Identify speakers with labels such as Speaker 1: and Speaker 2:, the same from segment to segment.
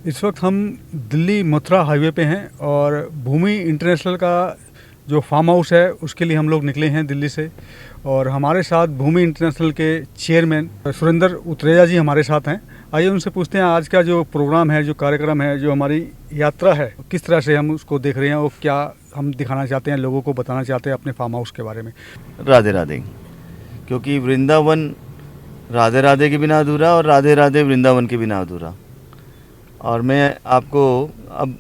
Speaker 1: इस वक्त हम दिल्ली मथुरा हाईवे पे हैं और भूमि इंटरनेशनल का जो फार्म हाउस है उसके लिए हम लोग निकले हैं दिल्ली से। और हमारे साथ भूमि इंटरनेशनल के चेयरमैन सुरेंद्र उत्रेजा जी हमारे साथ हैं। आइए उनसे पूछते हैं आज का जो प्रोग्राम है, जो कार्यक्रम है, जो हमारी यात्रा है, किस तरह से हम उसको देख रहे हैं और क्या हम दिखाना चाहते हैं, लोगों को बताना चाहते हैं अपने फार्म हाउस के बारे में।
Speaker 2: राधे राधे। क्योंकि वृंदावन राधे राधे के बिना अधूरा और राधे राधे वृंदावन के बिना अधूरा। और मैं आपको अब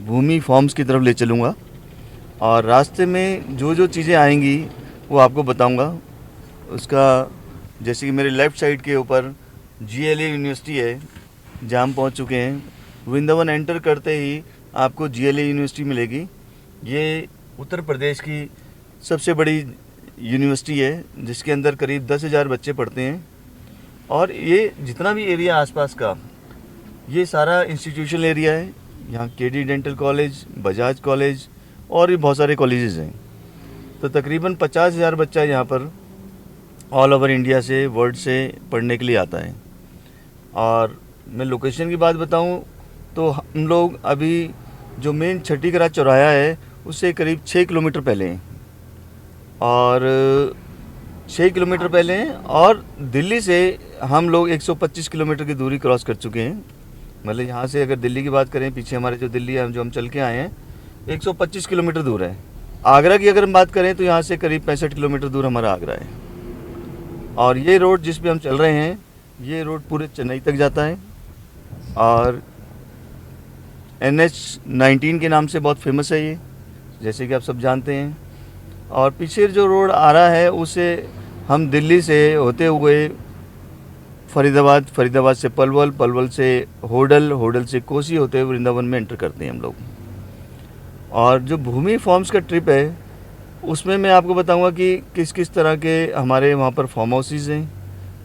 Speaker 2: भूमि फॉर्म्स की तरफ ले चलूँगा और रास्ते में जो जो चीज़ें आएंगी वो आपको बताऊंगा। उसका जैसे कि मेरे लेफ़्ट साइड के ऊपर GLA यूनिवर्सिटी है जहाँ हम पहुँच चुके हैं। वृंदावन एंटर करते ही आपको GLA यूनिवर्सिटी मिलेगी। ये उत्तर प्रदेश की सबसे बड़ी यूनिवर्सिटी है जिसके अंदर करीब 10,000 बच्चे पढ़ते हैं। और ये जितना भी एरिया आसपास का ये सारा इंस्टीट्यूशनल एरिया है। यहाँ KD dental college, Bajaj college और भी बहुत सारे कॉलेजेस हैं। तो तकरीबन 50,000 बच्चा यहाँ पर ऑल ओवर इंडिया से, वर्ल्ड से पढ़ने के लिए आता है। और मैं लोकेशन की बात बताऊँ तो हम लोग अभी जो मेन छठीगढ़ चौराहा है उससे करीब 6 किलोमीटर पहले हैं और 6 किलोमीटर पहले हैं। और दिल्ली से हम लोग 125 किलोमीटर की दूरी क्रॉस कर चुके हैं। मतलब यहाँ से अगर दिल्ली की बात करें, पीछे हमारे जो दिल्ली है जो हम चल के आए हैं 125 किलोमीटर दूर है। आगरा की अगर हम बात करें तो यहाँ से करीब 65 किलोमीटर दूर हमारा आगरा है। और ये रोड जिस पे हम चल रहे हैं ये रोड पूरे चेन्नई तक जाता है और NH-19 के नाम से बहुत फेमस है ये, जैसे कि आप सब जानते हैं। और पीछे जो रोड आ रहा है उसे हम दिल्ली से होते हुए फरीदाबाद, फरीदाबाद से पलवल, पलवल से होडल, होडल से कोसी होते हुए वृंदावन में एंटर करते हैं हम लोग। और जो भूमि फॉर्म्स का ट्रिप है उसमें मैं आपको बताऊंगा कि किस किस तरह के हमारे वहाँ पर फार्म हाउसेज हैं,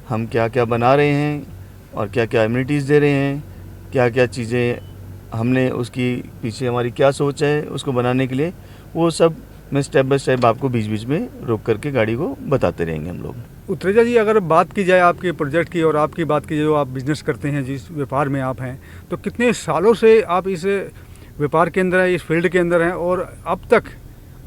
Speaker 2: हम क्या क्या बना रहे हैं और क्या क्या एमिनिटीज़ दे रहे हैं, क्या क्या चीज़ें हमने उसकी पीछे हमारी क्या सोच है उसको बनाने के लिए। वो सब मैं स्टेप बाय स्टेप आपको बीच बीच में रोक करके गाड़ी को बताते रहेंगे हम लोग।
Speaker 1: उत्रेजा जी, अगर बात की जाए आपके प्रोजेक्ट की और आपकी बात की जाए जो आप बिज़नेस करते हैं, जिस व्यापार में आप हैं, तो कितने सालों से आप इस व्यापार के अंदर हैं, इस फील्ड के अंदर हैं और अब तक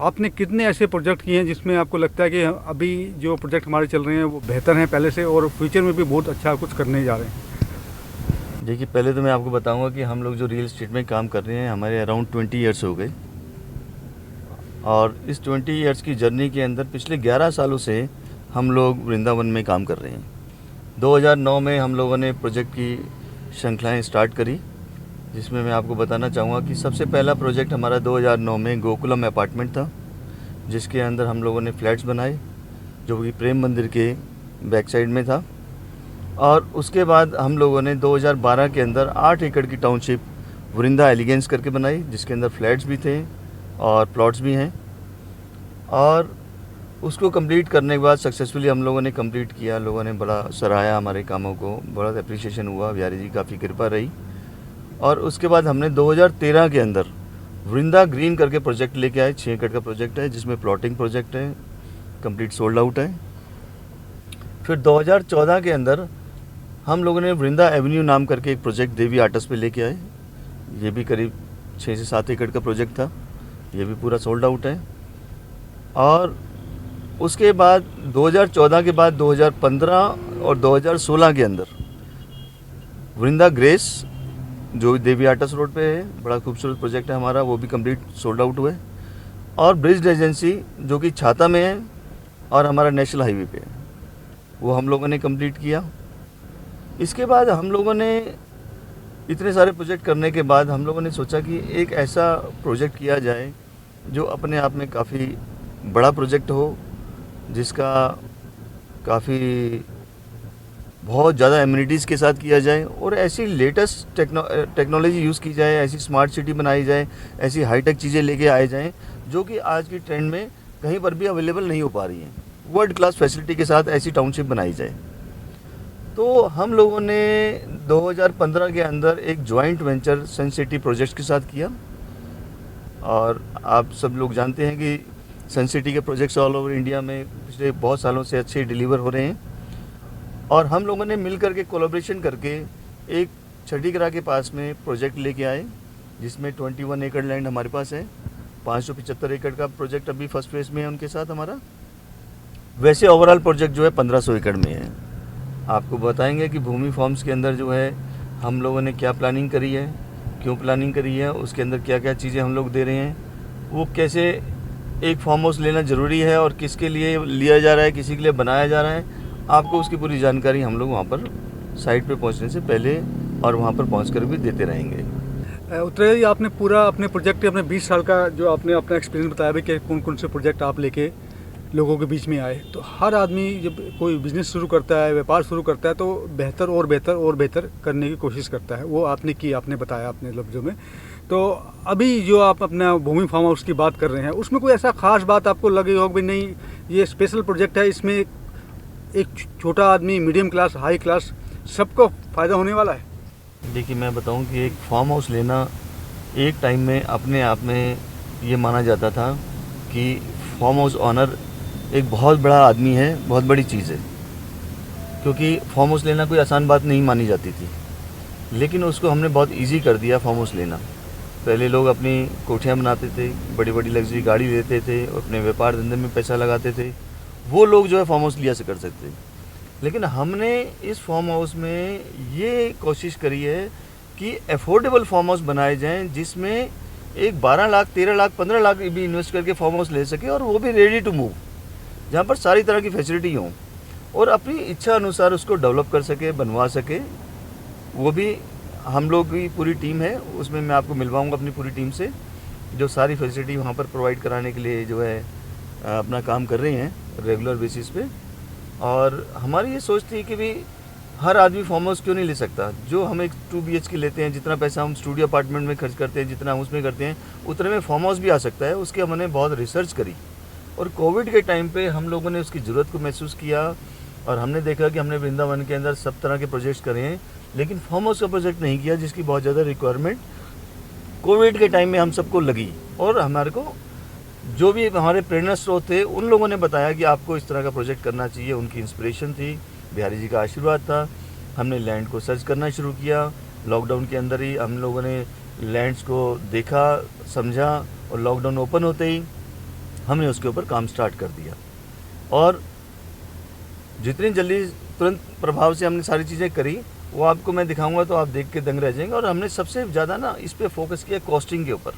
Speaker 1: आपने कितने ऐसे प्रोजेक्ट किए हैं जिसमें आपको लगता है कि अभी जो प्रोजेक्ट हमारे चल रहे हैं वो बेहतर हैं पहले से और फ्यूचर में भी बहुत अच्छा कुछ करने जा रहे हैं?
Speaker 2: देखिए, पहले तो मैं आपको बताऊंगा कि हम लोग जो रियल एस्टेट में काम कर रहे हैं हमारे अराउंड 20 ईयर्स हो गए। और इस 20 ईयर्स की जर्नी के अंदर पिछले 11 सालों से हम लोग वृंदावन में काम कर रहे हैं। 2009 में हम लोगों ने प्रोजेक्ट की श्रृंखलाएँ स्टार्ट करी, जिसमें मैं आपको बताना चाहूँगा कि सबसे पहला प्रोजेक्ट हमारा 2009 में गोकुलम अपार्टमेंट था, जिसके अंदर हम लोगों ने फ्लैट्स बनाए जो कि प्रेम मंदिर के बैक साइड में था। और उसके बाद हम लोगों ने 2012 के अंदर 8 एकड़ की टाउनशिप वृंदा एलिगेंस करके बनाई, जिसके अंदर फ्लैट्स भी थे और प्लॉट्स भी हैं। और उसको कंप्लीट करने के बाद सक्सेसफुली हम लोगों ने कंप्लीट किया। लोगों ने बड़ा सराहा हमारे कामों को, बड़ा अप्रिशिएशन हुआ, बिहारी जी काफ़ी कृपा रही। और उसके बाद हमने 2013 के अंदर वृंदा ग्रीन करके प्रोजेक्ट लेके आए। 6 एकड़ का प्रोजेक्ट है जिसमें प्लॉटिंग प्रोजेक्ट है, कंप्लीट सोल्ड आउट है। फिर 2014 के अंदर हम लोगों ने वृंदा एवेन्यू नाम करके एक प्रोजेक्ट देवी आर्टस पे लेके आए। ये भी करीब 6 से 7 एकड़ का प्रोजेक्ट था, ये भी पूरा सोल्ड आउट है। और उसके बाद 2014 के बाद 2015 और 2016 के अंदर वृंदा ग्रेस जो देवी आर्टस रोड पे है, बड़ा खूबसूरत प्रोजेक्ट है हमारा, वो भी कंप्लीट सोल्ड आउट हुआ है। और ब्रिज एजेंसी जो कि छाता में है और हमारा नेशनल हाईवे पे है, वो हम लोगों ने कंप्लीट किया। इसके बाद हम लोगों ने इतने सारे प्रोजेक्ट करने के बाद हम लोगों ने सोचा कि एक ऐसा प्रोजेक्ट किया जाए जो अपने आप में काफ़ी बड़ा प्रोजेक्ट हो, जिसका काफ़ी बहुत ज़्यादा एमिनिटीज़ के साथ किया जाए और ऐसी लेटेस्ट टेक्नोलॉजी यूज़ की जाए, ऐसी स्मार्ट सिटी बनाई जाए, ऐसी हाईटेक चीज़ें लेके आए जाएं जो कि आज की ट्रेंड में कहीं पर भी अवेलेबल नहीं हो पा रही हैं। वर्ल्ड क्लास फैसिलिटी के साथ ऐसी टाउनशिप बनाई जाए। तो हम लोगों ने 2015 के अंदर एक जॉइंट वेंचर सन सिटी प्रोजेक्ट्स के साथ किया, और आप सब लोग जानते हैं कि सन सिटी के प्रोजेक्ट्स ऑल ओवर इंडिया में पिछले बहुत सालों से अच्छे डिलीवर हो रहे हैं। और हम लोगों ने मिल करके कोलैबोरेशन करके एक छठीगरा के पास में प्रोजेक्ट लेके आए, जिसमें 21 एकड़ लैंड हमारे पास है। 575 एकड़ का प्रोजेक्ट अभी फर्स्ट फेज में है उनके साथ हमारा। वैसे ओवरऑल प्रोजेक्ट जो है 1500 एकड़ में है। आपको बताएंगे कि भूमि फॉर्म्स के अंदर जो है हम लोगों ने क्या प्लानिंग करी है, क्यों प्लानिंग करी है, उसके अंदर क्या क्या चीज़ें हम लोग दे रहे हैं, वो कैसे एक फार्म हाउस लेना ज़रूरी है और किसके लिए लिया जा रहा है, किसी के लिए बनाया जा रहा है। आपको उसकी पूरी जानकारी हम लोग वहाँ पर साइट पे पहुँचने से पहले और वहाँ पर पहुँच कर भी देते रहेंगे।
Speaker 1: उत्तरा जी, आपने पूरा अपने प्रोजेक्ट अपने 20 साल का जो आपने अपना एक्सपीरियंस बताया भी कि कौन कौन से प्रोजेक्ट आप लेके लोगों के बीच में आए। तो हर आदमी जब कोई बिज़नेस शुरू करता है, व्यापार शुरू करता है, तो बेहतर और बेहतर और बेहतर करने की कोशिश करता है। वो आपने की, आपने बताया अपने लफ्ज़ों में। तो अभी जो आप अपना भूमि फार्म हाउस की बात कर रहे हैं, उसमें कोई ऐसा ख़ास बात आपको लगी हो कि नहीं ये स्पेशल प्रोजेक्ट है, इसमें एक छोटा आदमी, मीडियम क्लास, हाई क्लास सबको फ़ायदा होने वाला है?
Speaker 2: देखिए, मैं बताऊं कि एक फार्म हाउस लेना एक टाइम में अपने आप में ये माना जाता था कि फार्म हाउस ऑनर एक बहुत बड़ा आदमी है, बहुत बड़ी चीज़ है, क्योंकि फार्म हाउस लेना कोई आसान बात नहीं मानी जाती थी। लेकिन उसको हमने बहुत इजी कर दिया फार्म हाउस लेना। पहले लोग अपनी कोठियाँ बनाते थे, बड़ी बड़ी लग्जरी गाड़ी लेते थे, अपने व्यापार धंधे में पैसा लगाते थे, वो लोग जो है फार्म हाउस लिया से कर सकते। लेकिन हमने इस फार्म हाउस में ये कोशिश करी है कि अफोर्डेबल फार्म हाउस बनाए जाएं, जिसमें एक 12 लाख, 13 लाख, 15 लाख भी इन्वेस्ट करके फार्म हाउस ले सके, और वो भी रेडी टू मूव, जहाँ पर सारी तरह की फैसिलिटी हो और अपनी इच्छा अनुसार उसको डेवलप कर सके, बनवा सके। वो भी हम लोग की पूरी टीम है, उसमें मैं आपको मिलवाऊंगा अपनी पूरी टीम से, जो सारी फैसिलिटी वहाँ पर प्रोवाइड कराने के लिए जो है अपना काम कर रहे हैं रेगुलर बेसिस पे। और हमारी ये सोच थी कि भी हर आदमी फार्म हाउस क्यों नहीं ले सकता। जो हम एक 2 BHK लेते हैं, जितना पैसा हम स्टूडियो अपार्टमेंट में खर्च करते हैं, जितना हम उसमें करते हैं, उतने में फार्म हाउस भी आ सकता है। उसके हमने बहुत रिसर्च करी, और कोविड के टाइम पे हम लोगों ने उसकी ज़रूरत को महसूस किया, और हमने देखा कि हमने वृंदावन के अंदर सब तरह के प्रोजेक्ट्स करे हैं, लेकिन फार्म हाउस का प्रोजेक्ट नहीं किया, जिसकी बहुत ज़्यादा रिक्वायरमेंट कोविड के टाइम में हम सबको लगी। और हमारे को जो भी हमारे प्रेरणा स्रोत थे, उन लोगों ने बताया कि आपको इस तरह का प्रोजेक्ट करना चाहिए। उनकी इंस्पिरेशन थी, बिहारी जी का आशीर्वाद था। हमने लैंड को सर्च करना शुरू किया। लॉकडाउन के अंदर ही हम लोगों ने लैंड्स को देखा, समझा, और लॉकडाउन ओपन होते ही हमने उसके ऊपर काम स्टार्ट कर दिया। और जितनी जल्दी तुरंत प्रभाव से हमने सारी चीज़ें करी, वो आपको मैं दिखाऊंगा तो आप देख के दंग रह जाएंगे। और हमने सबसे ज़्यादा ना इस पे फोकस किया कॉस्टिंग के ऊपर,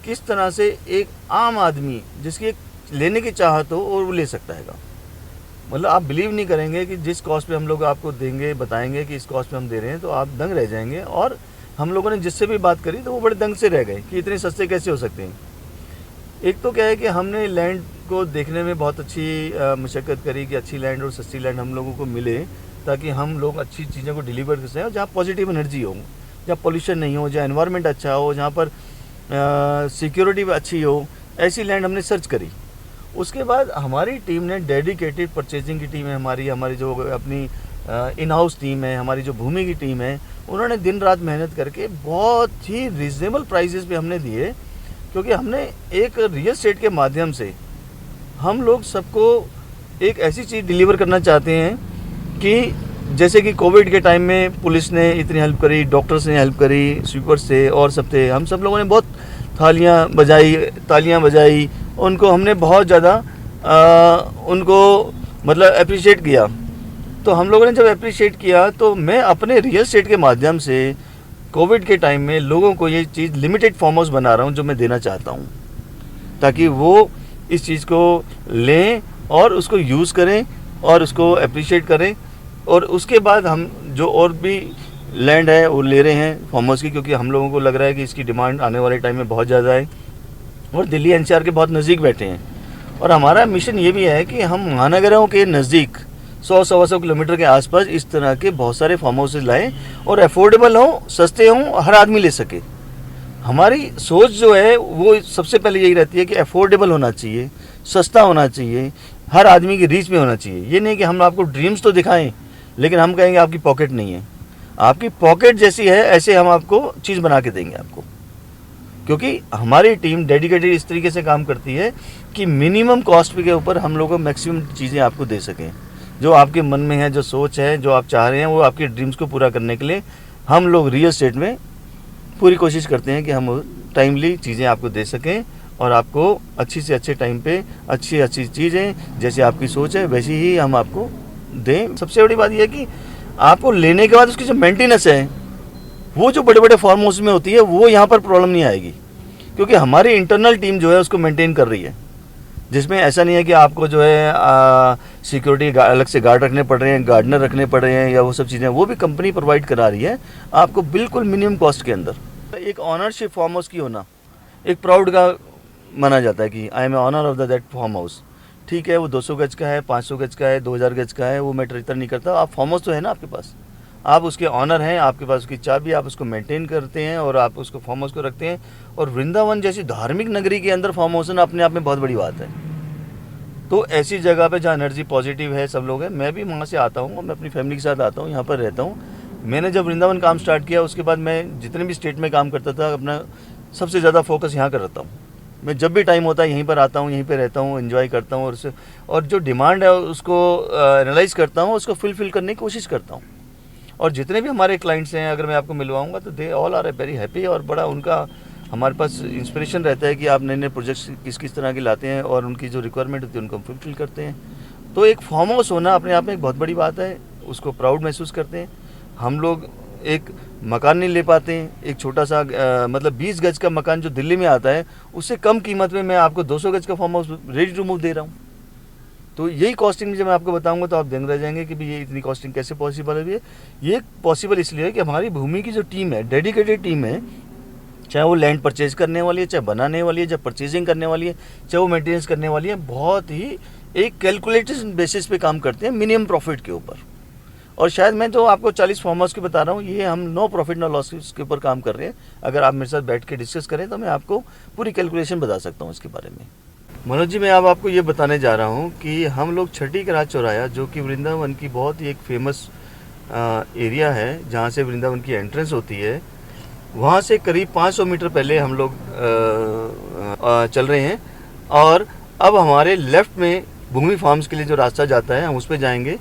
Speaker 2: किस तरह से एक आम आदमी जिसकी लेने की चाहत हो और वो ले सकता है। मतलब आप बिलीव नहीं करेंगे कि जिस कॉस्ट पे हम लोग आपको देंगे, बताएंगे कि इस कॉस्ट पे हम दे रहे हैं, तो आप दंग रह जाएंगे। और हम लोगों ने जिससे भी बात करी तो वो बड़े दंग से रह गए कि इतने सस्ते कैसे हो सकते हैं। एक तो क्या है कि हमने लैंड को देखने में बहुत अच्छी मशक्क़त करी कि अच्छी लैंड और सस्ती लैंड हम लोगों को मिले, ताकि हम लोग अच्छी चीज़ों को डिलीवर कर सकें, और जहाँ पॉजिटिव एनर्जी हो, जहाँ पोल्यूशन नहीं हो, जहाँ एनवायरनमेंट अच्छा हो, जहाँ पर सिक्योरिटी अच्छी हो, ऐसी लैंड हमने सर्च करी। उसके बाद हमारी टीम ने, डेडिकेटेड परचेजिंग की टीम है हमारी जो अपनी इन हाउस टीम है, हमारी जो भूमि की टीम है, उन्होंने दिन रात मेहनत करके बहुत ही रीजनेबल प्राइसेस पे हमने दिए। क्योंकि हमने एक रियल एस्टेट के माध्यम से हम लोग सबको एक ऐसी चीज़ डिलीवर करना चाहते हैं कि जैसे कि कोविड के टाइम में पुलिस ने इतनी हेल्प करी, डॉक्टर्स ने हेल्प करी, स्वीपर्स थे और सब थे, हम सब लोगों ने बहुत तालियां बजाई, उनको हमने बहुत ज़्यादा उनको मतलब अप्रिशिएट किया। तो हम लोगों ने जब अप्रिशिएट किया, तो मैं अपने रियल एस्टेट के माध्यम से कोविड के टाइम में लोगों को ये चीज़ लिमिटेड फार्म हाउस बना रहा हूँ, जो मैं देना चाहता हूँ, ताकि वो इस चीज़ को लें और उसको यूज़ करें और उसको अप्रिशिएट करें। और उसके बाद हम जो और भी लैंड है वो ले रहे हैं फार्म हाउस की, क्योंकि हम लोगों को लग रहा है कि इसकी डिमांड आने वाले टाइम में बहुत ज़्यादा है, और दिल्ली एनसीआर के बहुत नज़दीक बैठे हैं। और हमारा मिशन ये भी है कि हम महानगरों के नज़दीक 100-125 किलोमीटर के आसपास इस तरह के बहुत सारे फार्म हाउसेज लाएँ, और अफोर्डेबल हों, सस्ते हों, हर आदमी ले सके। हमारी सोच जो है वो सबसे पहले यही रहती है कि अफोर्डेबल होना चाहिए, सस्ता होना चाहिए, हर आदमी की रीच में होना चाहिए। ये नहीं कि हम आपको ड्रीम्स तो दिखाएं लेकिन हम कहेंगे आपकी पॉकेट नहीं है। आपकी पॉकेट जैसी है ऐसे हम आपको चीज़ बना के देंगे आपको, क्योंकि हमारी टीम डेडिकेटेड इस तरीके से काम करती है कि मिनिमम कॉस्ट के ऊपर हम लोग मैक्सिमम चीज़ें आपको दे सकें। जो आपके मन में है, जो सोच है, जो आप चाह रहे हैं, वो आपके ड्रीम्स को पूरा करने के लिए हम लोग रियल एस्टेट में पूरी कोशिश करते हैं कि हम टाइमली चीज़ें आपको दे सकें और आपको अच्छी से अच्छे टाइम पे अच्छी चीज़ें जैसे आपकी सोच है वैसी ही हम आपको दें। सबसे बड़ी बात यह है कि आपको लेने के बाद उसकी जो मेंटेनेंस है वो जो बड़े बड़े फार्म हाउस में होती है वो यहाँ पर प्रॉब्लम नहीं आएगी, क्योंकि हमारी इंटरनल टीम जो है उसको मेंटेन कर रही है, जिसमें ऐसा नहीं है कि आपको जो है सिक्योरिटी अलग से गार्ड रखने पड़ रहे हैं, गार्डनर रखने पड़ रहे हैं या वो सब चीज़ें, वो भी कंपनी प्रोवाइड करा रही है आपको बिल्कुल मिनिमम कॉस्ट के अंदर। एक ऑनरशिप फार्म हाउस की होना एक प्राउड का माना जाता है कि I am a owner of that farm house. ठीक है, वो 200 गज का है, 500 गज का है, 2000 गज का है, वो मैटर इतना नहीं करता। आप फार्म हाउस तो है ना आपके पास, आप उसके ऑनर हैं, आपके पास उसकी चाबी, आप उसको मेंटेन करते हैं और आप उसको फार्म हाउस को रखते हैं। और वृंदावन जैसी धार्मिक नगरी के अंदर फार्म हाउस अपने आप में बहुत बड़ी बात है। तो ऐसी जगह पे जहाँ एनर्जी पॉजिटिव है, सब लोग हैं, मैं भी वहाँ से आता हूँ, मैं अपनी फैमिली के साथ आता हूँ, यहाँ पर रहता हूँ। मैंने जब वृंदावन काम स्टार्ट किया उसके बाद मैं जितने भी स्टेट में काम करता था अपना सबसे ज़्यादा फोकस यहाँ कर रहता हूँ। मैं जब भी टाइम होता है यहीं पर आता हूँ, यहीं पर रहता हूँ, एंजॉय करता हूँ और जो डिमांड है उसको एनालाइज करता हूँ, उसको फुलफिल करने की कोशिश करता हूँ। और जितने भी हमारे क्लाइंट्स हैं अगर मैं आपको मिलवाऊंगा तो they all are very happy और बड़ा उनका हमारे पास इंस्पिरेशन रहता है कि आप नए नए प्रोजेक्ट्स किस तरह के लाते हैं और उनकी जो रिक्वायरमेंट होती है उनको फुलफिल करते हैं। तो एक फार्म हाउस होना अपने आप में एक बहुत बड़ी बात है, उसको प्राउड महसूस करते हैं। हम लोग एक मकान नहीं ले पाते हैं, एक छोटा सा मतलब 20 गज का मकान जो दिल्ली में आता है उससे कम कीमत में मैं आपको 200 गज का farm house ready to move दे रहा हूँ। तो यही कॉस्टिंग जब मैं आपको बताऊंगा तो आप दंग रह जाएंगे कि भाई ये इतनी कॉस्टिंग कैसे पॉसिबल है। ये पॉसिबल इसलिए है कि हमारी भूमि की जो टीम है, डेडिकेटेड टीम है, चाहे वो लैंड परचेज करने वाली है, चाहे बनाने वाली है, चाहे परचेजिंग करने वाली है, चाहे वो मेंटेनेंस करने वाली है, बहुत ही एक कैलकुलेटेड बेसिस पे काम करते हैं मिनिमम प्रॉफिट के ऊपर। और शायद मैं जो आपको 40 फार्म हाउस की बता रहा हूँ ये हम नो प्रॉफिट नो लॉस के ऊपर काम कर रहे हैं। अगर आप मेरे साथ बैठ के डिस्कस करें तो मैं आपको पूरी कैलकुलेशन बता सकता हूँ इसके बारे में। मनोज जी, मैं अब आपको ये बताने जा रहा हूँ कि हम लोग छठी का राज चौराया, जो कि वृंदावन की बहुत ही एक फेमस एरिया है जहाँ से वृंदावन की एंट्रेंस होती है, वहाँ से करीब 500 मीटर पहले हम लोग चल रहे हैं। और अब हमारे लेफ़्ट में भूमि फार्म्स के लिए जो रास्ता जाता है हम उस पर जाएंगे।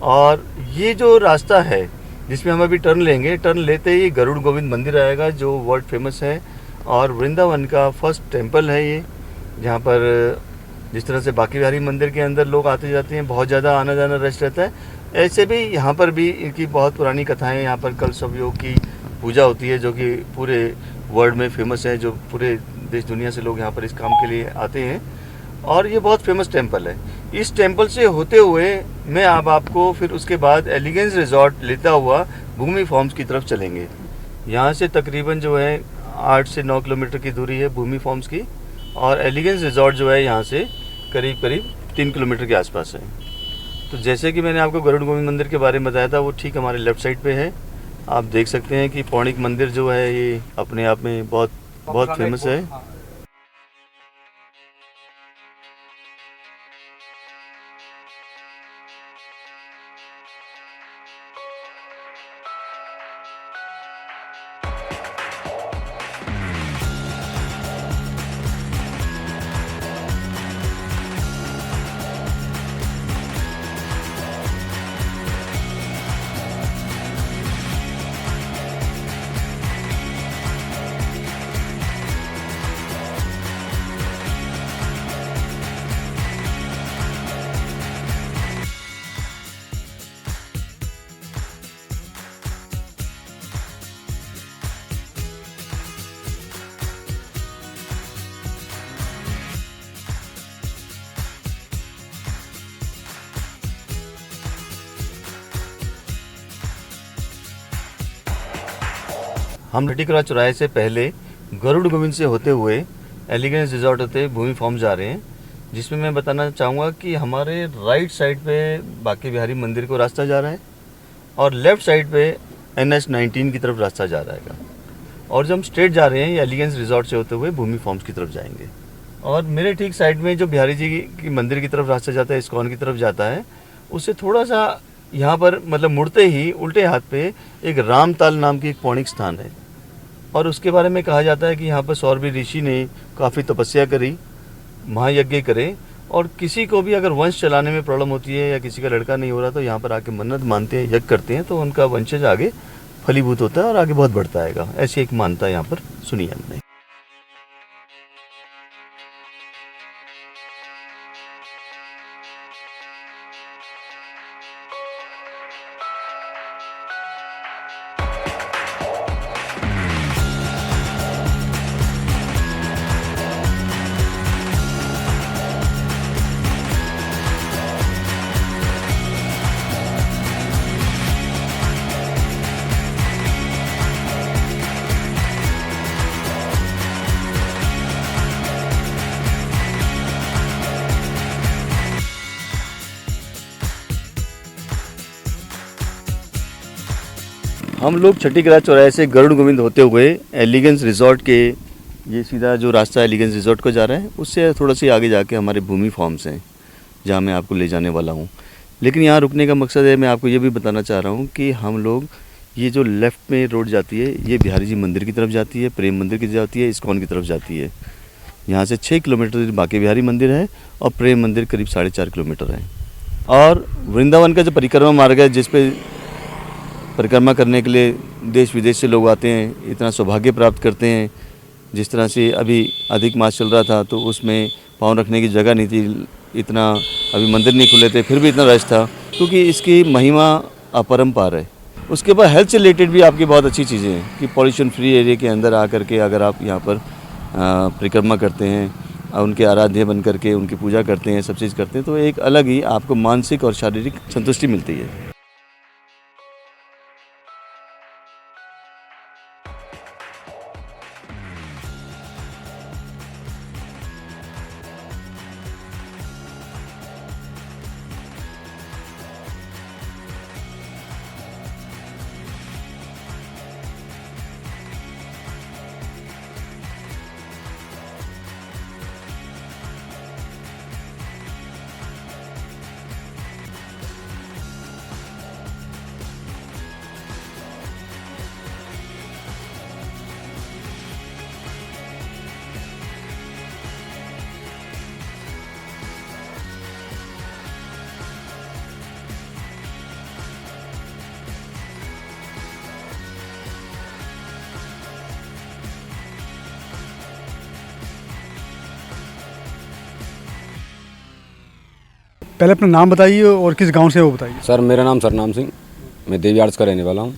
Speaker 2: और ये जो रास्ता है जिसमें हम अभी टर्न लेंगे, टर्न लेते ही गरुड़ गोविंद मंदिर आएगा जो वर्ल्ड फेमस है और वृंदावन का फर्स्ट टेम्पल है ये, जहाँ पर जिस तरह से बाकी बिहारी मंदिर के अंदर लोग आते जाते हैं, बहुत ज़्यादा आना जाना रश रहता है, ऐसे भी यहाँ पर भी इनकी बहुत पुरानी कथाएं, यहाँ पर कल योग की पूजा होती है जो कि पूरे वर्ल्ड में फेमस है, जो पूरे देश दुनिया से लोग यहाँ पर इस काम के लिए आते हैं और ये बहुत फेमस टेम्पल है। इस टेम्पल से होते हुए मैं अब आपको फिर उसके बाद एलिगेंस रिजॉर्ट लेता हुआ भूमि फार्म्स की तरफ चलेंगे। यहाँ से तकरीबन जो है 8 से 9 किलोमीटर की दूरी है भूमि फार्म्स की और एलिगेंस रिजॉर्ट जो है यहाँ से करीब 3 किलोमीटर के आसपास है। तो जैसे कि मैंने आपको गरुड़ गोविंद मंदिर के बारे में बताया था वो ठीक हमारे लेफ़्ट साइड पे है। आप देख सकते हैं कि पौणिक मंदिर जो है ये अपने आप में बहुत फेमस है। हम छठी का चौराहे से पहले गरुड़ गोविंद से होते हुए एलिगेंस रिजॉर्ट होते भूमि फार्म जा रहे हैं, जिसमें मैं बताना चाहूँगा कि हमारे राइट साइड पे बाकी बिहारी मंदिर को रास्ता जा रहा है और लेफ़्ट साइड पे NH-19 की तरफ रास्ता जा रहा है और जब हम स्ट्रेट जा रहे हैं एलिगेंस रिजॉर्ट से होते हुए भूमि फार्म्स की तरफ जाएंगे। और मेरे ठीक साइड में जो बिहारी जी की मंदिर की तरफ रास्ता जाता है, इस्कॉन की तरफ जाता है, उससे थोड़ा सा यहाँ पर मतलब मुड़ते ही उल्टे हाथ पे एक रामताल नाम की एक पौणिक स्थान है। और उसके बारे में कहा जाता है कि यहाँ पर सौरभी ऋषि ने काफ़ी तपस्या करी, महायज्ञ करे, और किसी को भी अगर वंश चलाने में प्रॉब्लम होती है या किसी का लड़का नहीं हो रहा तो यहाँ पर आके मन्नत मानते हैं, यज्ञ करते हैं, तो उनका वंशज आगे फलीभूत होता है और आगे बहुत बढ़ता है। ऐसी एक मान्यता यहाँ पर सुनी है हमने। हम लोग छठीगढ़ चौराहे से गरुड़ गोविंद होते हुए एलिगेंस रिजॉर्ट के ये सीधा जो रास्ता एलिगेंस रिजॉर्ट को जा रहा है, उससे थोड़ा सी आगे जाके हमारे भूमि फार्म्स हैं जहाँ मैं आपको ले जाने वाला हूँ। लेकिन यहाँ रुकने का मकसद है, मैं आपको ये भी बताना चाह रहा हूँ कि हम लोग ये जो लेफ़्ट में रोड जाती है ये बिहारी जी मंदिर की तरफ जाती है, प्रेम मंदिर की जाती है, इस्कॉन की तरफ जाती है। यहाँ से 6 किलोमीटर बांके बिहारी मंदिर है और प्रेम मंदिर करीब 4.5 किलोमीटर है। और वृंदावन का जो परिक्रमा मार्ग है जिस पे परिक्रमा करने के लिए देश विदेश से लोग आते हैं, इतना सौभाग्य प्राप्त करते हैं। जिस तरह से अभी अधिक मास चल रहा था तो उसमें पाँव रखने की जगह नहीं थी, इतना अभी मंदिर नहीं खुले थे फिर भी इतना रश था, क्योंकि इसकी महिमा अपरंपार है। उसके बाद हेल्थ से रिलेटेड भी आपकी बहुत अच्छी चीज़ें हैं कि पॉल्यूशन फ्री एरिया के अंदर आकर के अगर आप यहाँ पर परिक्रमा करते हैं, उनके आराध्य बन करके उनकी पूजा करते हैं, सब चीज़ करते हैं, तो एक अलग ही आपको मानसिक और शारीरिक संतुष्टि मिलती है।
Speaker 1: पहले अपना नाम बताइए और किस गांव से हो बताइए।
Speaker 3: सर मेरा नाम सरनाम सिंह, मैं देवी आर्ट्स का रहने वाला हूँ।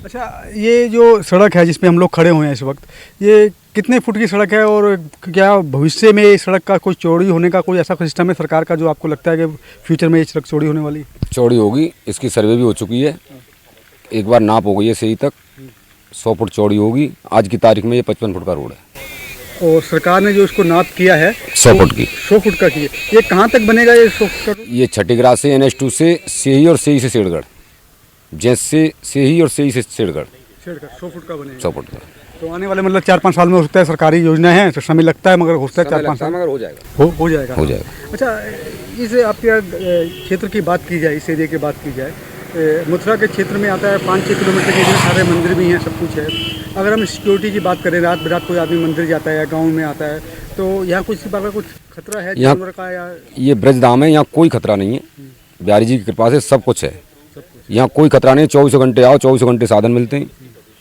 Speaker 1: अच्छा, ये जो सड़क है जिस पे हम लोग खड़े हुए हैं इस वक्त, ये कितने फुट की सड़क है और क्या भविष्य में इस सड़क का कोई चौड़ी होने का कोई ऐसा सिस्टम है सरकार का जो आपको लगता है कि फ्यूचर में ये सड़क चौड़ी होने वाली?
Speaker 3: चौड़ी होगी, इसकी सर्वे भी हो चुकी है, एक बार नाप हो गई है सही तक, 100 फुट चौड़ी होगी। आज की तारीख में ये 55 फुट का रोड है।
Speaker 1: और सरकार ने जो इसको नाप किया है
Speaker 3: 100 फुट की,
Speaker 1: 100 फुट का किया, ये कहाँ तक बनेगा ये 100 फुट?
Speaker 3: ये छठीगढ़ से NH2 से सेही और सेही से सेठगढ़, जैसे सेही और सेही से सेठगढ़
Speaker 1: 100 फुट का बनेगा।
Speaker 3: 100 फुट का।
Speaker 1: तो आने वाले मतलब 4-5 साल में हो सकता है, सरकारी योजना है तो समय लगता है, मगर हो सकता है 4-5 साल
Speaker 3: मगर हो जाएगा,
Speaker 1: हो जाएगा।
Speaker 3: हो जाएगा।
Speaker 1: अच्छा, इस आपके क्षेत्र की बात की जाए, इस एरिया की बात की जाए, मथुरा के क्षेत्र में आता है 5-6 किलोमीटर के इतने सारे मंदिर भी हैं, सब कुछ है। अगर हम सिक्योरिटी की बात करें, रात बिरात कोई आदमी मंदिर जाता है या गाँव में आता है, तो यहाँ कुछ इस बात का कुछ खतरा है जानवर का? या
Speaker 3: ये ब्रजधाम है, यहाँ कोई खतरा नहीं है, बिहारी जी की कृपा से सब कुछ है, यहाँ कोई खतरा नहीं। 24 घंटे आओ, 24 घंटे साधन मिलते हैं,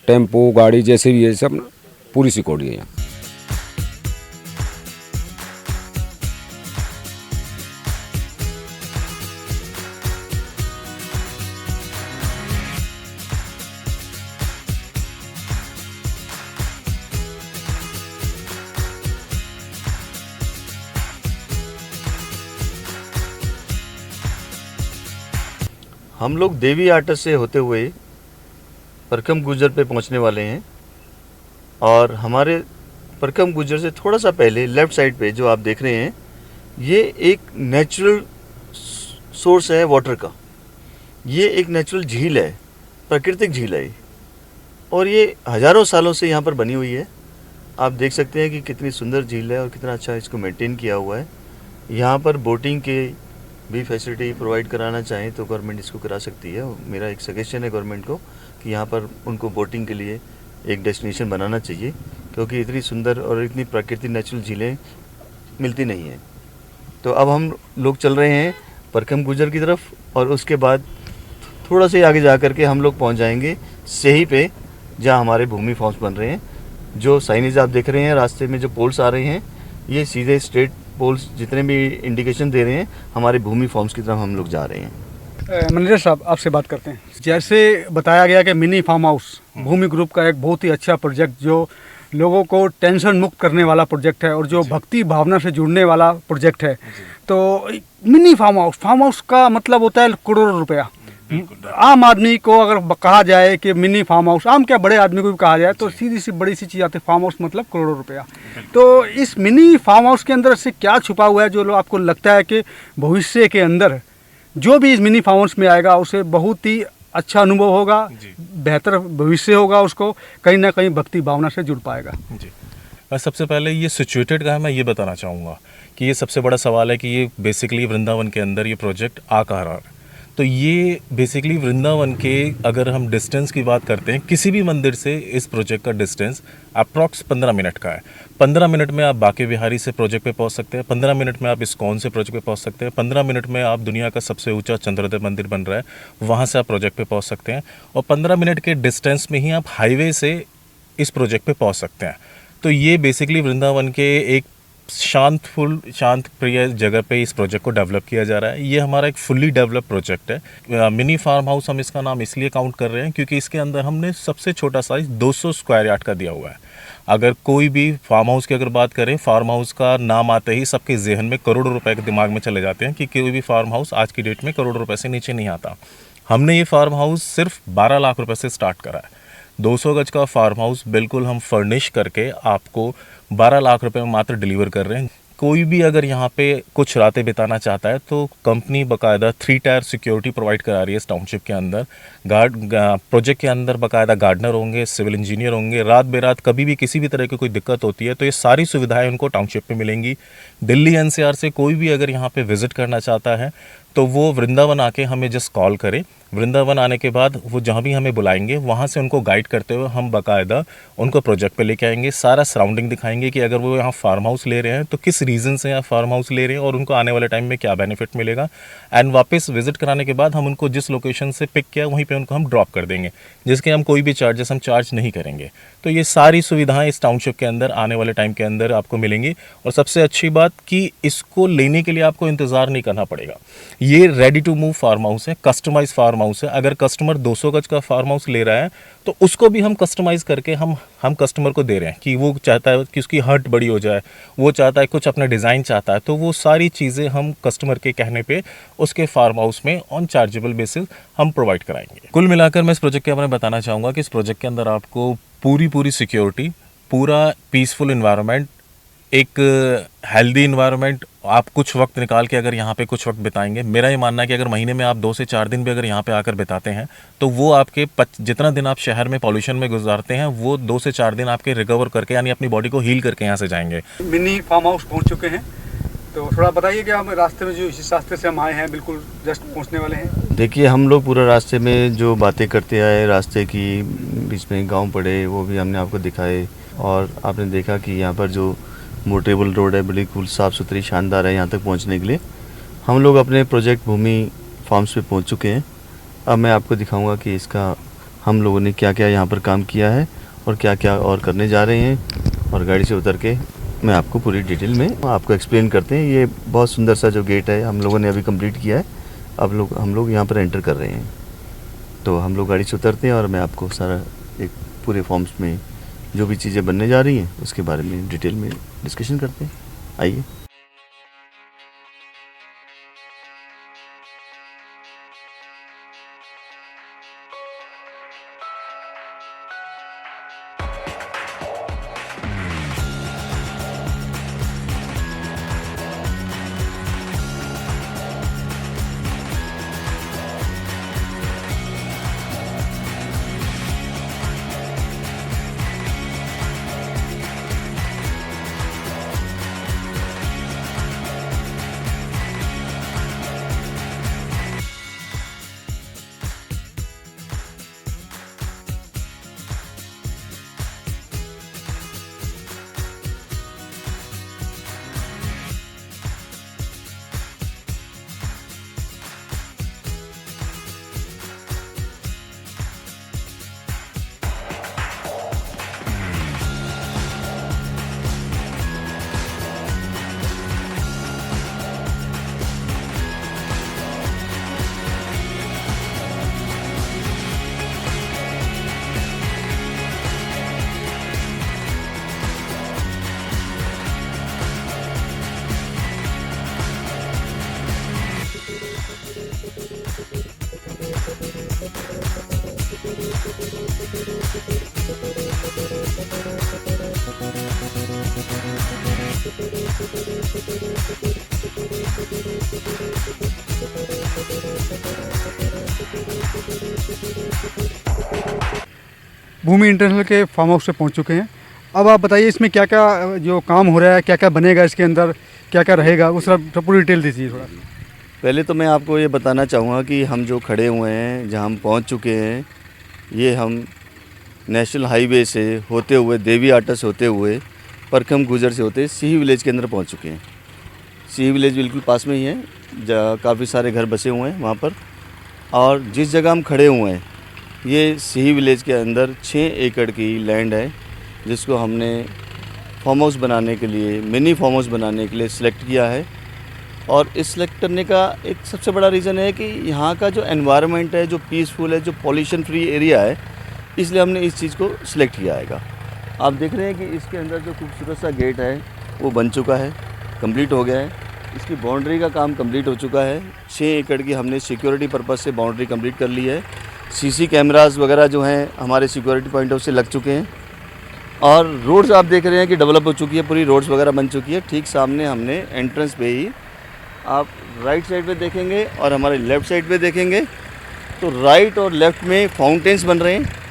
Speaker 3: टेम्पो गाड़ी जैसे भी है, सब पूरी सिक्योरिटी है यहाँ।
Speaker 2: हम लोग देवी आर्ट्स से होते हुए परकम गुजर पे पहुंचने वाले हैं, और हमारे परकम गुजर से थोड़ा सा पहले लेफ़्ट साइड पे जो आप देख रहे हैं, ये एक नेचुरल सोर्स है वाटर का। ये एक नेचुरल झील है, प्राकृतिक झील है, और ये हज़ारों सालों से यहाँ पर बनी हुई है। आप देख सकते हैं कि कितनी सुंदर झील है और कितना अच्छा इसको मेंटेन किया हुआ है। यहाँ पर बोटिंग के भी फैसिलिटी प्रोवाइड कराना चाहें तो गवर्नमेंट इसको करा सकती है। मेरा एक सजेशन है गवर्नमेंट को कि यहाँ पर उनको बोटिंग के लिए एक डेस्टिनेशन बनाना चाहिए, क्योंकि इतनी सुंदर और इतनी प्राकृतिक नेचुरल झीलें मिलती नहीं हैं। तो अब हम लोग चल रहे हैं परखम गुजर की तरफ, और उसके बाद थोड़ा से आगे जा कर के हम लोग पहुँच जाएंगे सही पे, जहाँ हमारे भूमि फॉर्म्स बन रहे हैं। जो साइनेज आप देख रहे हैं रास्ते में, जो पोल्स आ रहे हैं, ये सीधे स्ट्रेट पोल्स जितने भी इंडिकेशन दे रहे हैं हमारे भूमि फॉर्म्स की तरफ हम लोग जा रहे हैं।
Speaker 1: मैनेजर साहब, आपसे बात करते हैं। जैसे बताया गया कि मिनी फार्म हाउस भूमि ग्रुप का एक बहुत ही अच्छा प्रोजेक्ट, जो लोगों को टेंशन मुक्त करने वाला प्रोजेक्ट है और जो भक्ति भावना से जुड़ने वाला प्रोजेक्ट है। तो मिनी फार्म हाउस का मतलब होता है करोड़ों रुपया। आम आदमी को अगर कहा जाए कि मिनी फार्म हाउस, आम क्या बड़े आदमी को भी कहा जाए तो सीधी सी बड़ी सी चीज़ आती है, फार्म हाउस मतलब करोड़ों रुपया। तो इस मिनी फार्म हाउस के अंदर से क्या छुपा हुआ है जो आपको लगता है कि भविष्य के अंदर जो भी इस मिनी फार्म हाउस में आएगा उसे बहुत ही अच्छा अनुभव होगा, बेहतर भविष्य होगा, उसको कहीं ना कहीं भक्ति भावना से जुड़ पाएगा?
Speaker 4: जी, मैं सबसे पहले ये सिचुएटेड का है, मैं ये बताना चाहूँगा कि ये सबसे बड़ा सवाल है कि ये बेसिकली वृंदावन के अंदर ये प्रोजेक्ट आ कहाँ रहा है। तो ये बेसिकली वृंदावन के, अगर हम डिस्टेंस की बात करते हैं, किसी भी मंदिर से इस प्रोजेक्ट का डिस्टेंस अप्रॉक्स 15 मिनट का है। 15 मिनट में आप बांके बिहारी से प्रोजेक्ट पे पहुंच सकते हैं, 15 मिनट में आप इस्कॉन से प्रोजेक्ट पे पहुंच सकते हैं, 15 मिनट में आप दुनिया का सबसे ऊंचा चंद्रोदय मंदिर बन रहा है वहाँ से आप प्रोजेक्ट पे पहुँच सकते हैं, और 15 मिनट के डिस्टेंस में ही आप हाईवे से इस प्रोजेक्ट पे पहुँच सकते हैं। तो ये बेसिकली वृंदावन के एक शांत प्रिय जगह पे इस प्रोजेक्ट को डेवलप किया जा रहा है। ये हमारा एक फुल्ली डेवलप प्रोजेक्ट है। मिनी फार्म हाउस हम इसका नाम इसलिए काउंट कर रहे हैं क्योंकि इसके अंदर हमने सबसे छोटा साइज 200 स्क्वायर यार्ड का दिया हुआ है। अगर कोई भी फार्म हाउस की अगर बात करें, फार्म हाउस का नाम आते ही सबके जहन में करोड़ों रुपए के दिमाग में चले जाते हैं कि कोई भी फार्म हाउस आज की डेट में करोड़ रुपए से नीचे नहीं आता। हमने ये फार्म हाउस सिर्फ 12 लाख रुपए से स्टार्ट करा है। 200 गज का फार्म हाउस बिल्कुल हम फर्निश करके आपको 12 लाख रुपए में मात्र डिलीवर कर रहे हैं। कोई भी अगर यहाँ पे कुछ रातें बिताना चाहता है तो कंपनी बाकायदा 3 टायर सिक्योरिटी प्रोवाइड करा रही है इस टाउनशिप के अंदर। प्रोजेक्ट के अंदर बाकायदा गार्डनर होंगे, सिविल इंजीनियर होंगे। रात बेरात कभी भी किसी भी तरह की कोई दिक्कत होती है तो ये सारी सुविधाएं उनको टाउनशिप पे मिलेंगी। दिल्ली एनसीआर से कोई भी अगर यहाँ पे विजिट करना चाहता है तो वो वृंदावन आके हमें जस्ट कॉल करे। वृंदावन आने के बाद वो जहाँ भी हमें बुलाएंगे वहाँ से उनको गाइड करते हुए हम बाकायदा उनको प्रोजेक्ट पे लेके आएंगे। सारा सराउंडिंग दिखाएंगे कि अगर वो यहाँ फार्म हाउस ले रहे हैं तो किस रीज़न से यहाँ फार्म हाउस ले रहे हैं और उनको आने वाले टाइम में क्या बेनिफिट मिलेगा। एंड वापस विजिट कराने के बाद हम उनको जिस लोकेशन से पिक किया वहीं पर उनको हम ड्रॉप कर देंगे, जिसके हम कोई भी चार्जेस हम चार्ज नहीं करेंगे। तो ये सारी सुविधाएँ इस टाउनशिप के अंदर आने वाले टाइम के अंदर आपको मिलेंगी। और सबसे अच्छी बात कि इसको लेने के लिए आपको इंतज़ार नहीं करना पड़ेगा। ये ready to move farm house है, कस्टमाइज फार्म हाउस है। अगर कस्टमर 200 गज का फार्म हाउस ले रहा है तो उसको भी हम कस्टमाइज करके हम कस्टमर को दे रहे हैं कि वो चाहता है कि उसकी हट बड़ी हो जाए, वो चाहता है कुछ अपना डिज़ाइन चाहता है, तो वो सारी चीज़ें हम कस्टमर के कहने पे उसके फार्म हाउस में ऑन चार्जेबल बेसिस हम प्रोवाइड कराएंगे। कुल मिलाकर मैं इस प्रोजेक्ट के बारे में बताना चाहूँगा कि इस प्रोजेक्ट के अंदर आपको पूरी सिक्योरिटी, पूरा पीसफुल इन्वायरमेंट, एक हेल्दी इन्वायरमेंट, आप कुछ वक्त निकाल के अगर यहाँ पे कुछ वक्त बिताएंगे, मेरा ये मानना है कि अगर महीने में आप 2 से 4 दिन भी अगर यहाँ पे आकर बिताते हैं तो वो आपके जितना दिन आप शहर में पॉल्यूशन में गुजारते हैं वो 2 से 4 दिन आपके रिकवर करके यानी अपनी बॉडी को हील करके यहाँ से जाएंगे।
Speaker 1: मिनी फार्म हाउस पहुँच चुके हैं, तो थोड़ा बताइए कि हम रास्ते में जो इस रास्ते से हम आए हैं बिल्कुल जस्ट पहुँचने वाले हैं।
Speaker 2: देखिए, हम लोग पूरा रास्ते में जो बातें करते आए, रास्ते की बीच में गाँव पड़े वो भी हमने आपको दिखाए, और आपने देखा कि यहाँ पर जो मोटेबल रोड है बिल्कुल साफ़ सुथरी शानदार है। यहाँ तक पहुँचने के लिए हम लोग अपने प्रोजेक्ट भूमि फार्म्स पे पहुँच चुके हैं। अब मैं आपको दिखाऊंगा कि इसका हम लोगों ने क्या क्या यहाँ पर काम किया है और क्या क्या और करने जा रहे हैं, और गाड़ी से उतर के मैं आपको पूरी डिटेल में आपको एक्सप्लेन करते हैं। ये बहुत सुंदर सा जो गेट है हम लोगों ने अभी कंप्लीट किया है। अब हम लोग यहाँ पर एंटर कर रहे हैं, तो हम लोग गाड़ी से उतरते हैं और मैं आपको सारा एक पूरे फॉर्म्स में जो भी चीज़ें बनने जा रही हैं उसके बारे में डिटेल में डिस्कशन करते हैं। आइए।
Speaker 1: भूमि इंटरनेशनल के फार्म हाउस पे पहुंच चुके हैं। अब आप बताइए इसमें क्या क्या जो काम हो रहा है, क्या क्या बनेगा इसके अंदर, क्या क्या रहेगा, उस सब पूरी डिटेल दीजिए थोड़ा।
Speaker 2: पहले तो मैं आपको ये बताना चाहूँगा कि हम जो खड़े हुए हैं, जहाँ हम पहुँच चुके हैं, ये हम नेशनल हाईवे से होते हुए, देवी आटा से होते हुए, परखम गुजर से होते सिही विलेज के अंदर पहुँच चुके हैं। सिही विलेज बिल्कुल पास में ही है, जहाँ काफ़ी सारे घर बसे हुए हैं वहाँ पर। और जिस जगह हम खड़े हुए हैं, ये सिही विलेज के अंदर 6 एकड़ की लैंड है, जिसको हमने फार्म हाउस बनाने के लिए, मिनी फार्म हाउस बनाने के लिए सिलेक्ट किया है। और इस सिलेक्ट करने का एक सबसे बड़ा रीज़न है कि यहाँ का जो एनवायरनमेंट है, जो पीसफुल है, जो पॉल्यूशन फ्री एरिया है, इसलिए हमने इस चीज़ को सिलेक्ट किया है। आप देख रहे हैं कि इसके अंदर जो खूबसूरत सा गेट है वो बन चुका है, कंप्लीट हो गया है। इसकी बाउंड्री का काम कंप्लीट हो चुका है। 6 एकड़ की हमने सिक्योरिटी पर्पज़ से बाउंड्री कंप्लीट कर ली है। सीसी कैमरास वगैरह जो हैं हमारे सिक्योरिटी पॉइंट ऑफ से लग चुके हैं। और रोड्स आप देख रहे हैं कि डेवलप हो चुकी है, पूरी रोड्स वगैरह बन चुकी है। ठीक सामने हमने एंट्रेंस पे ही, आप राइट साइड पे देखेंगे और हमारे लेफ़्ट साइड पे देखेंगे तो राइट और लेफ़्ट में फाउंटेन्स बन रहे हैं।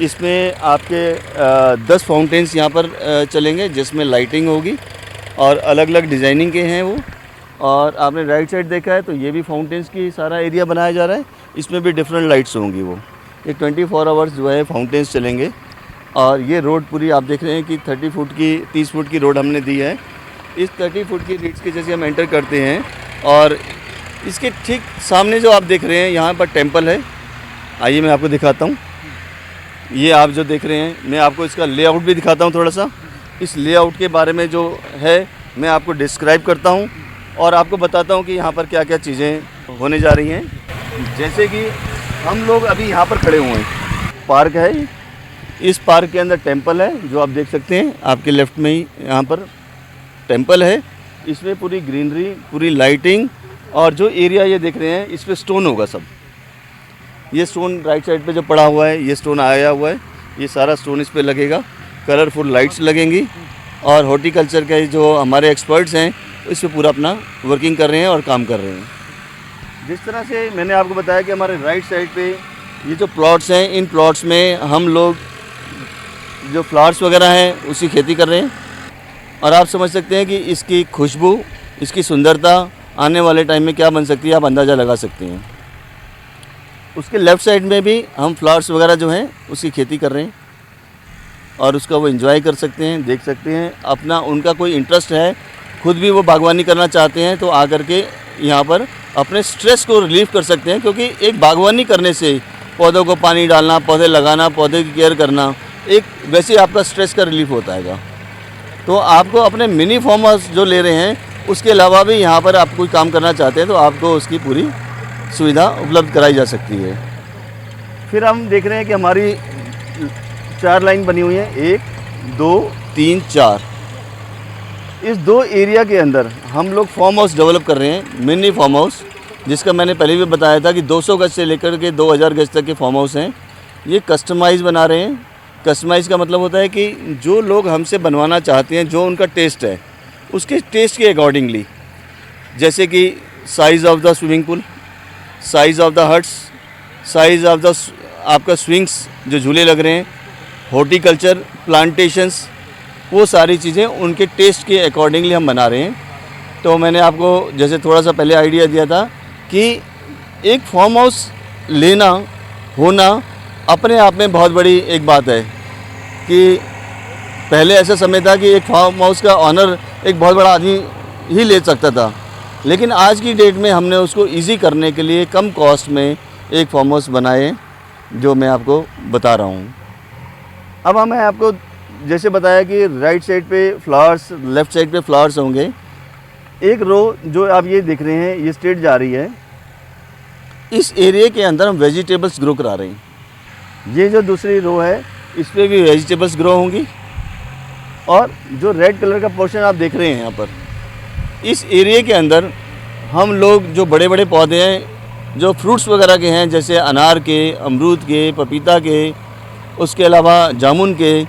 Speaker 2: इसमें आपके 10 फाउंटेन्स यहाँ पर चलेंगे, जिसमें लाइटिंग होगी और अलग अलग डिज़ाइनिंग के हैं वो। और आपने राइट साइड देखा है तो ये भी फाउंटेन्स की सारा एरिया बनाया जा रहा है। इसमें भी डिफरेंट लाइट्स होंगी वो। ये 24 आवर्स जो है फाउंटेन्स चलेंगे। और ये रोड पूरी आप देख रहे हैं कि 30 फुट की रोड हमने दी है। इस 30 फुट की रीच के जैसे हम एंटर करते हैं और इसके ठीक सामने जो आप देख रहे हैं यहाँ पर टेंपल है। आइए मैं आपको दिखाता हूँ। ये आप जो देख रहे हैं, मैं आपको इसका लेआउट भी दिखाता हूँ थोड़ा सा। इस लेआउट के बारे में जो है मैं आपको डिस्क्राइब करता हूँ और आपको बताता हूँ कि यहाँ पर क्या क्या चीज़ें होने जा रही हैं। जैसे कि हम लोग अभी यहाँ पर खड़े हुए हैं, पार्क है। इस पार्क के अंदर टेंपल है जो आप देख सकते हैं, आपके लेफ़्ट में ही यहाँ पर टेंपल है। इसमें पूरी ग्रीनरी, पूरी लाइटिंग और जो एरिया ये देख रहे हैं इस पर स्टोन होगा सब। ये स्टोन राइट साइड पे जो पड़ा हुआ है, ये स्टोन आया हुआ है, ये सारा स्टोन इस पे लगेगा। कलरफुल लाइट्स लगेंगी और हॉर्टिकल्चर के जो हमारे एक्सपर्ट्स हैं इस पे पूरा अपना वर्किंग कर रहे हैं और काम कर रहे हैं। जिस तरह से मैंने आपको बताया कि हमारे राइट साइड पे ये जो प्लॉट्स हैं, इन प्लॉट्स में हम लोग जो फ्लावर्स वगैरह हैं उसकी खेती कर रहे हैं। और आप समझ सकते हैं कि इसकी खुशबू, इसकी सुंदरता आने वाले टाइम में क्या बन सकती है, आप अंदाज़ा लगा सकते हैं। उसके लेफ़्ट साइड में भी हम फ्लावर्स वगैरह जो हैं उसकी खेती कर रहे हैं और उसका वो एंजॉय कर सकते हैं, देख सकते हैं। अपना उनका कोई इंटरेस्ट है, खुद भी वो बागवानी करना चाहते हैं तो आकर के यहाँ पर अपने स्ट्रेस को रिलीव कर सकते हैं। क्योंकि एक बागवानी करने से पौधों को पानी डालना, पौधे लगाना, पौधे की केयर करना, एक वैसे आपका स्ट्रेस का रिलीफ होता है। तो आपको अपने मिनी फार्म हाउस जो ले रहे हैं उसके अलावा भी यहाँ पर आप कोई काम करना चाहते हैं तो आपको उसकी पूरी सुविधा उपलब्ध कराई जा सकती है। फिर हम देख रहे हैं कि हमारी 4 लाइन बनी हुई है, 1 2 3 4। इस 2 एरिया के अंदर हम लोग फार्म हाउस डेवलप कर रहे हैं, मिनी फार्म हाउस, जिसका मैंने पहले भी बताया था कि 200 गज से लेकर के 2000 गज तक के फार्म हाउस हैं। ये कस्टमाइज़ बना रहे हैं। कस्टमाइज़ का मतलब होता है कि जो लोग हमसे बनवाना चाहते हैं, जो उनका टेस्ट है, उसके टेस्ट के अकॉर्डिंगली, जैसे कि size of the swimming pool, size of the huts, size of the आपका स्विंग्स जो झूले लग रहे हैं, हॉर्टिकल्चर, प्लांटेशंस, वो सारी चीज़ें उनके टेस्ट के अकॉर्डिंगली हम बना रहे हैं। तो मैंने आपको जैसे थोड़ा सा पहले आइडिया दिया था कि एक फार्म हाउस लेना होना अपने आप में बहुत बड़ी एक बात है। कि पहले ऐसा समय था कि एक फार्म हाउस का ऑनर एक बहुत बड़ा आदमी ही ले सकता था, लेकिन आज की डेट में हमने उसको इजी करने के लिए कम कॉस्ट में एक फार्म हाउस बनाए जो मैं आपको बता रहा हूँ। अब मैं आपको जैसे बताया कि राइट साइड पे फ्लावर्स, लेफ़्ट साइड पे फ्लावर्स होंगे। एक रो जो आप ये देख रहे हैं ये स्ट्रेट जा रही है, इस एरिया के अंदर हम वेजिटेबल्स ग्रो करा रहे हैं। ये जो दूसरी रो है इस पर भी वेजिटेबल्स ग्रो होंगी। और जो रेड कलर का पोर्शन आप देख रहे हैं यहाँ पर, इस एरिया के अंदर हम लोग जो बड़े बड़े पौधे हैं, जो फ्रूट्स वगैरह के हैं, जैसे अनार के, अमरूद के, पपीता के, उसके अलावा जामुन के,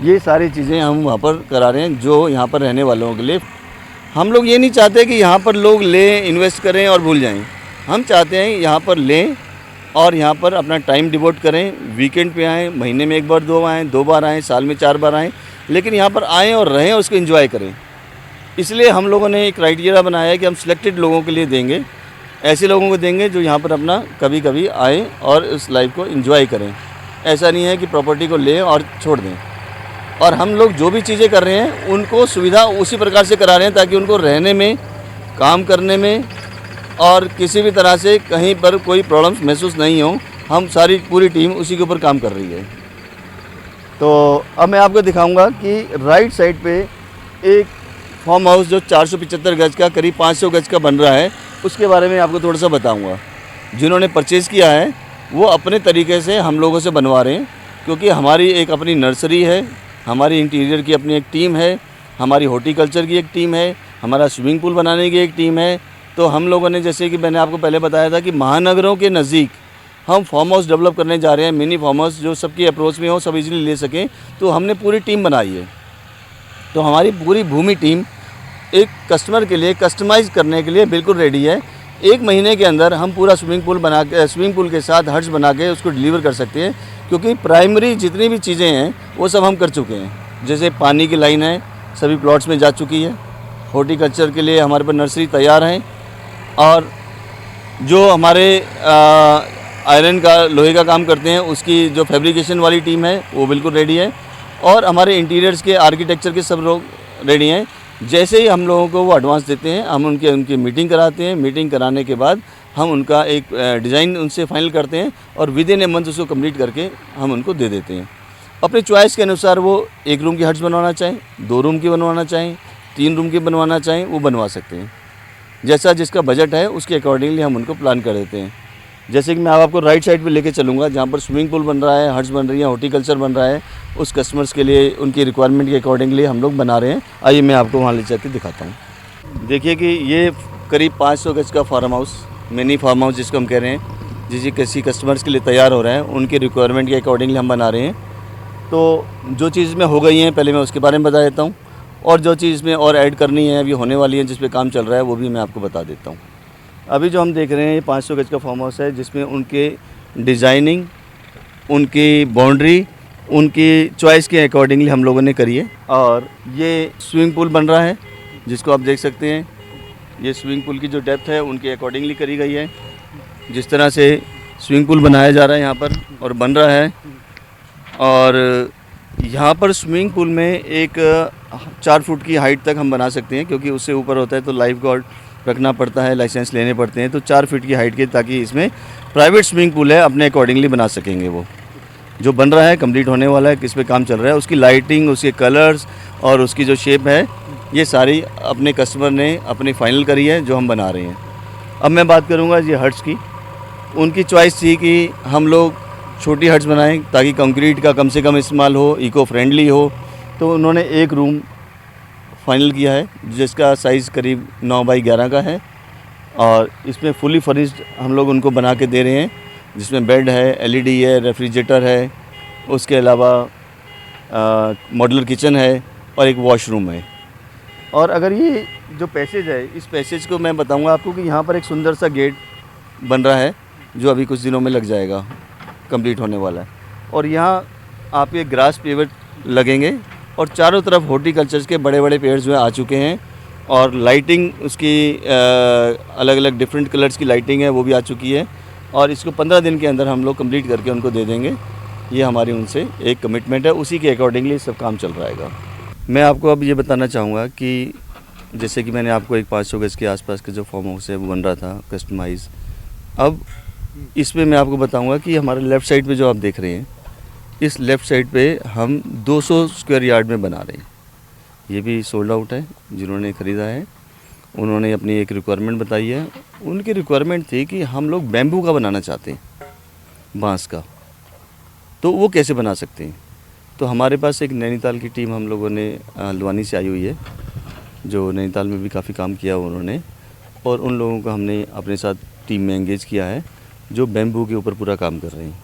Speaker 2: ये सारी चीज़ें हम वहाँ पर करा रहे हैं जो यहाँ पर रहने वालों के लिए हम लोग ये नहीं चाहते कि यहाँ पर लोग लें, इन्वेस्ट करें और भूल जाएं। हम चाहते हैं यहाँ पर लें और यहाँ पर अपना टाइम डिवोट करें, वीकेंड पे आएँ, महीने में 1 बार 2 आएँ, 2 बार आएँ, साल में 4 बार आएँ, लेकिन यहाँ पर आएँ और रहें और उसको एंजॉय करें। इसलिए हम लोगों ने एक क्राइटेरिया बनाया है कि हम सिलेक्टेड लोगों के लिए देंगे, ऐसे लोगों को देंगे जो यहाँ पर अपना कभी कभी आएँ और उस लाइफ को एंजॉय करें। ऐसा नहीं है कि प्रॉपर्टी को लें और छोड़ दें। और हम लोग जो भी चीज़ें कर रहे हैं उनको सुविधा उसी प्रकार से करा रहे हैं ताकि उनको रहने में, काम करने में और किसी भी तरह से कहीं पर कोई प्रॉब्लम्स महसूस नहीं हो। हम सारी पूरी टीम उसी के ऊपर काम कर रही है। तो अब मैं आपको दिखाऊंगा कि राइट साइड पे एक फार्म हाउस जो 475 गज का करीब 500 गज का बन रहा है, उसके बारे में आपको थोड़ा सा बताऊंगा। जिन्होंने परचेज़ किया है वो अपने तरीके से हम लोगों से बनवा रहे हैं, क्योंकि हमारी एक अपनी नर्सरी है, हमारी इंटीरियर की अपनी एक टीम है, हमारी हॉर्टिकल्चर की एक टीम है, हमारा स्विमिंग पूल बनाने की एक टीम है। तो हम लोगों ने, जैसे कि मैंने आपको पहले बताया था कि महानगरों के नज़दीक हम फार्म हाउस डेवलप करने जा रहे हैं, मिनी फार्म हाउस जो सबकी अप्रोच में हो, सब इजीली ले सकें। तो हमने पूरी टीम बनाई है। तो हमारी पूरी भूमि टीम एक कस्टमर के लिए कस्टमाइज़ करने के लिए बिल्कुल रेडी है। 1 महीने के अंदर हम पूरा स्विमिंग पूल के साथ हट्स बना के उसको डिलीवर कर सकते हैं, क्योंकि प्राइमरी जितनी भी चीज़ें हैं वो सब हम कर चुके हैं। जैसे पानी की लाइन है, सभी प्लॉट्स में जा चुकी है। हॉर्टिकल्चर के लिए हमारे पास नर्सरी तैयार है, और जो हमारे आयरन का, लोहे का काम करते हैं, उसकी जो फैब्रिकेशन वाली टीम है वो बिल्कुल रेडी है। और हमारे इंटीरियर्स के, आर्किटेक्चर के सब लोग रेडी हैं। जैसे ही हम लोगों को वो एडवांस देते हैं, हम उनकी मीटिंग कराते हैं। मीटिंग कराने के बाद हम उनका एक डिज़ाइन उनसे फाइनल करते हैं और विद इन ए मंथ उसको कंप्लीट करके हम उनको दे देते हैं। अपने चॉइस के अनुसार वो 1 रूम की हट्स बनवाना चाहें, 2 रूम की बनवाना चाहें, 3 रूम की बनवाना चाहें, वो बनवा सकते हैं। जैसा जिसका बजट है उसके अकॉर्डिंगली हम उनको प्लान कर देते हैं। जैसे कि मैं आपको राइट साइड पे लेके चलूँगा, जहाँ पर स्विमिंग पूल बन रहा है, हट्स बन रही है, हॉर्टिकल्चर बन रहा है। उस कस्टमर्स के लिए उनकी रिक्वायरमेंट के अकॉर्डिंगली हम लोग बना रहे हैं। आइए मैं आपको वहाँ ले जाके दिखाता हूँ। देखिए कि ये करीब 500 गज का farm house, mini farm house जिसको हम कह रहे हैं, जिसे किसी कस्टमर्स के लिए तैयार हो रहा है, उनकी रिक्वायरमेंट के अकॉर्डिंगली हम बना रहे हैं। तो जो चीज़ में हो गई हैं पहले मैं उसके बारे में बता देता हूँ, और जो चीज़ में और ऐड करनी है, अभी होने वाली है, जिस पे काम चल रहा है, वो भी मैं आपको बता देता हूँ। अभी जो हम देख रहे हैं ये 500 गज का फार्म हाउस है, जिसमें उनके डिज़ाइनिंग, उनकी बाउंड्री, उनकी चॉइस के अकॉर्डिंगली हम लोगों ने करी है। और ये स्विमिंग पूल बन रहा है, जिसको आप देख सकते हैं। ये स्विमिंग पूल की जो डेप्थ है उनके अकॉर्डिंगली करी गई है। जिस तरह से स्विमिंग पूल बनाया जा रहा है यहाँ पर और बन रहा है, और यहाँ पर स्विमिंग पूल में एक 4 फुट की हाइट तक हम बना सकते हैं, क्योंकि उससे ऊपर होता है तो लाइफ गार्ड रखना पड़ता है, लाइसेंस लेने पड़ते हैं। तो 4 फीट की हाइट के, ताकि इसमें प्राइवेट स्विमिंग पूल है, अपने अकॉर्डिंगली बना सकेंगे। वो जो बन रहा है, कंप्लीट होने वाला है, किस पे काम चल रहा है, उसकी लाइटिंग, उसके कलर्स और उसकी जो शेप है, ये सारी अपने कस्टमर ने अपनी फाइनल करी है, जो हम बना रहे हैं। अब मैं बात करूँगा ये हट्स की। उनकी चॉइस थी कि हम लोग छोटी हट्स बनाएं ताकि कंक्रीट का कम से कम इस्तेमाल हो, इको फ्रेंडली हो। तो उन्होंने 1 रूम फाइनल किया है, जिसका साइज़ करीब 9 बाई 11 का है, और इसमें फुली फर्निश्ड हम लोग उनको बना के दे रहे हैं, जिसमें बेड है, एलईडी है, रेफ्रिजरेटर है, उसके अलावा मॉड्यूलर किचन है और एक वॉशरूम है। और अगर ये जो पैसेज है, इस पैसेज को मैं बताऊंगा आपको कि यहाँ पर एक सुंदर सा गेट बन रहा है, जो अभी कुछ दिनों में लग जाएगा, कंप्लीट होने वाला है। और यहाँ आप ये ग्रास पेवर लगेंगे, और चारों तरफ हॉर्टिकल्चर के बड़े बड़े पेड़ जो है आ चुके हैं, और लाइटिंग उसकी अलग अलग डिफरेंट कलर्स की लाइटिंग है, वो भी आ चुकी है। और इसको 15 दिन के अंदर हम लोग कंप्लीट करके उनको दे देंगे। ये हमारी उनसे एक कमिटमेंट है, उसी के अकॉर्डिंगली सब काम चल रहेगा। मैं आपको अब ये बताना चाहूँगा कि जैसे कि मैंने आपको एक 500 गज के आसपास का जो फार्म हाउस है वो बन रहा था कस्टमाइज़। अब इसमें मैं आपको बताऊँगा कि हमारे लेफ़्ट साइड पे जो आप देख रहे हैं, इस लेफ़्ट साइड पे हम 200 स्क्वायर यार्ड में बना रहे हैं। ये भी सोल्ड आउट है। जिन्होंने ख़रीदा है उन्होंने अपनी एक रिक्वायरमेंट बताई है। उनकी रिक्वायरमेंट थी कि हम लोग बैम्बू का बनाना चाहते हैं, बांस का, तो वो कैसे बना सकते हैं। तो हमारे पास एक नैनीताल की टीम हम लोगों ने हल्द्वानी से आई हुई है, जो नैनीताल में भी काफ़ी काम किया उन्होंने, और उन लोगों को हमने अपने साथ टीम में एंगेज किया है, जो बैम्बू के ऊपर पूरा काम कर रहे हैं।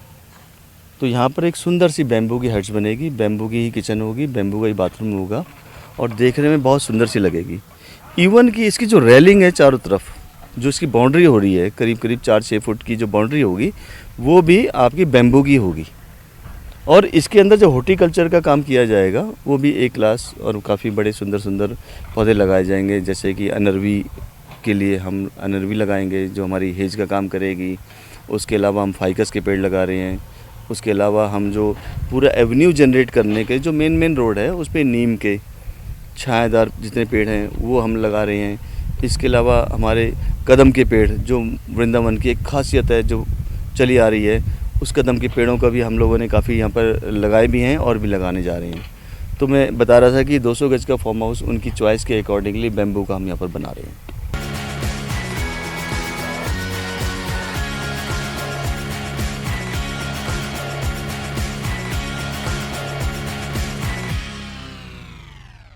Speaker 2: तो यहाँ पर एक सुंदर सी बैम्बू की हट्स बनेगी, बैम्बू की ही किचन होगी, बैम्बू का ही बाथरूम होगा, और देखने में बहुत सुंदर सी लगेगी। इवन कि इसकी जो रेलिंग है चारों तरफ, जो इसकी बाउंड्री हो रही है करीब करीब 4-6 फुट की जो बाउंड्री होगी, वो भी आपकी बैम्बू की होगी। और इसके अंदर जो हॉर्टिकल्चर का काम किया जाएगा वो भी ए क्लास, और काफ़ी बड़े सुंदर सुंदर पौधे लगाए जाएंगे। जैसे कि अनरवी के लिए हम अनरवी लगाएंगे जो हमारी हेज का काम करेगी। उसके अलावा हम फाइकस के पेड़ लगा रहे हैं। उसके अलावा हम जो पूरा एवेन्यू जनरेट करने के जो मेन रोड है उस पर नीम के छायादार जितने पेड़ हैं वो हम लगा रहे हैं। इसके अलावा हमारे कदम के पेड़, जो वृंदावन की एक खासियत है जो चली आ रही है, उस कदम के पेड़ों का भी हम लोगों ने काफ़ी यहाँ पर लगाए भी हैं और भी लगाने जा रहे हैं। तो मैं बता रहा था कि 200 गज का फार्म हाउस उनकी चॉइस के अकॉर्डिंगली बैम्बू का हम यहाँ पर बना रहे हैं।